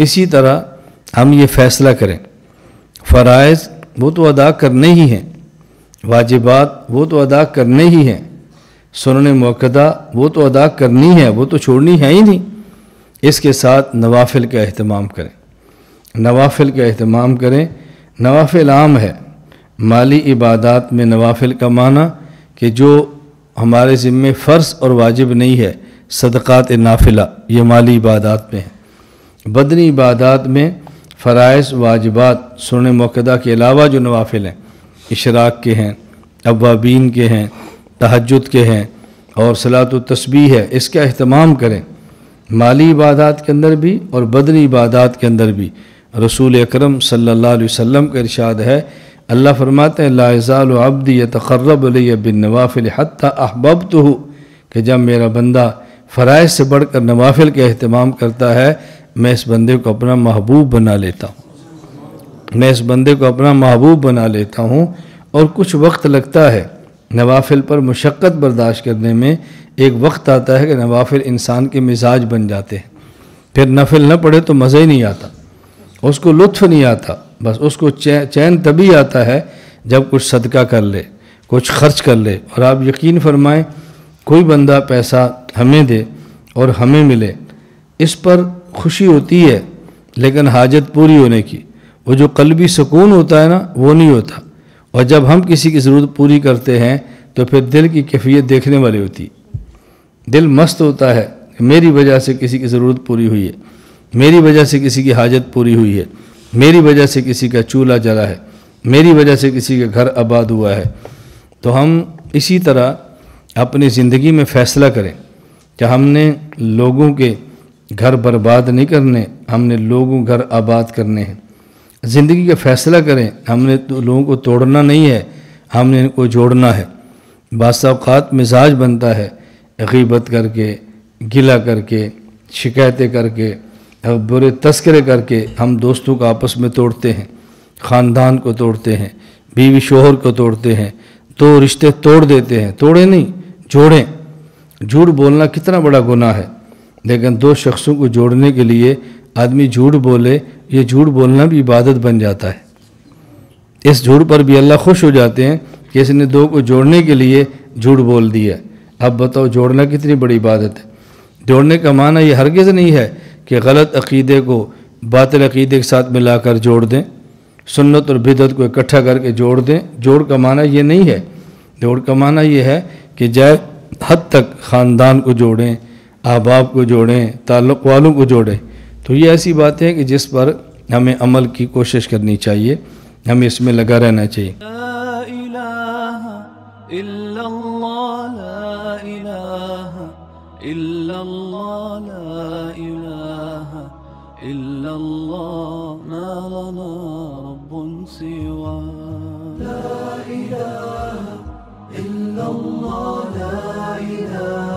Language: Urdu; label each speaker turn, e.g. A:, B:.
A: اسی طرح ہم یہ فیصلہ کریں، فرائض وہ تو ادا کرنے ہی ہیں، واجبات وہ تو ادا کرنے ہی ہیں، سنن موقدہ وہ تو ادا کرنی ہے، وہ تو چھوڑنی ہے ہی نہیں، اس کے ساتھ نوافل کا اہتمام کریں، نوافل کا اہتمام کریں۔ نوافل عام ہے، مالی عبادات میں نوافل کا معنی کہ جو ہمارے ذمے فرض اور واجب نہیں ہے، صدقات نافلہ یہ مالی عبادات میں ہیں۔ بدنی عبادات میں فرائض واجبات سنن موقدہ کے علاوہ جو نوافل ہیں، اشراق کے ہیں، اوابین کے ہیں، تہجد کے ہیں اور صلاۃ التسبیح ہے، اس کا اہتمام کریں، مالی عبادات کے اندر بھی اور بدنی عبادات کے اندر بھی۔ رسول اکرم صلی اللہ علیہ وسلم کا ارشاد ہے، اللہ فرماتے ہیں لا یزال عبدی یتقرب الی بالنوافل حتی احببتہ، کہ جب میرا بندہ فرائض سے بڑھ کر نوافل کا اہتمام کرتا ہے، میں اس بندے کو اپنا محبوب بنا لیتا ہوں، میں اس بندے کو اپنا محبوب بنا لیتا ہوں۔ اور کچھ وقت لگتا ہے نوافل پر مشقت برداشت کرنے میں، ایک وقت آتا ہے کہ نوافل انسان کے مزاج بن جاتے ہیں، پھر نفل نہ پڑھے تو مزہ ہی نہیں آتا، اس کو لطف نہیں آتا، بس اس کو چین تبھی آتا ہے جب کچھ صدقہ کر لے، کچھ خرچ کر لے۔ اور آپ یقین فرمائیں کوئی بندہ پیسہ ہمیں دے اور ہمیں ملے، اس پر خوشی ہوتی ہے، لیکن حاجت پوری ہونے کی وہ جو قلبی سکون ہوتا ہے نا وہ نہیں ہوتا۔ اور جب ہم کسی کی ضرورت پوری کرتے ہیں تو پھر دل کی کیفیت دیکھنے والی ہوتی، دل مست ہوتا ہے کہ میری وجہ سے کسی کی ضرورت پوری ہوئی ہے، میری وجہ سے کسی کی حاجت پوری ہوئی ہے، میری وجہ سے کسی کا چولہا جلا ہے، میری وجہ سے کسی کا گھر آباد ہوا ہے۔ تو ہم اسی طرح اپنی زندگی میں فیصلہ کریں کہ ہم نے لوگوں کے گھر برباد نہیں کرنے، ہم نے لوگوں گھر آباد کرنے ہیں۔ زندگی کا فیصلہ کریں، ہم نے لوگوں کو توڑنا نہیں ہے، ہم نے ان کو جوڑنا ہے۔ بعض اوقات مزاج بنتا ہے غیبت کر کے، گلہ کر کے، شکایتیں کر کے، برے تذکرے کر کے ہم دوستوں کو آپس میں توڑتے ہیں، خاندان کو توڑتے ہیں، بیوی شوہر کو توڑتے ہیں، تو رشتے توڑ دیتے ہیں۔ توڑے نہیں، جوڑیں۔ جھوٹ بولنا کتنا بڑا گناہ ہے، لیکن دو شخصوں کو جوڑنے کے لیے آدمی جھوٹ بولے، یہ جھوٹ بولنا بھی عبادت بن جاتا ہے۔ اس جھوٹ پر بھی اللہ خوش ہو جاتے ہیں کہ اس نے دو کو جوڑنے کے لیے جھوٹ بول دیا۔ اب بتاؤ جوڑنا کتنی بڑی عبادت ہے۔ جوڑنے کا معنی یہ ہرگز نہیں ہے کہ غلط عقیدے کو باطل عقیدے کے ساتھ ملا کر جوڑ دیں، سنت اور بدعت کو اکٹھا کر کے جوڑ دیں۔ جوڑ کا معنی یہ نہیں ہے، جوڑ کا معنی یہ ہے کہ جائے حد تک خاندان کو جوڑیں، احباب کو جوڑیں، تعلق والوں کو جوڑیں۔ تو یہ ایسی باتیں ہیں کہ جس پر ہمیں عمل کی کوشش کرنی چاہیے، ہمیں اس میں لگا رہنا چاہیے۔
B: لا الہ الا اللہ، لا الہ الا اللہ، لا الہ الا اللہ، ما لنا رب سوا۔ لا الہ الا اللہ، لا الہ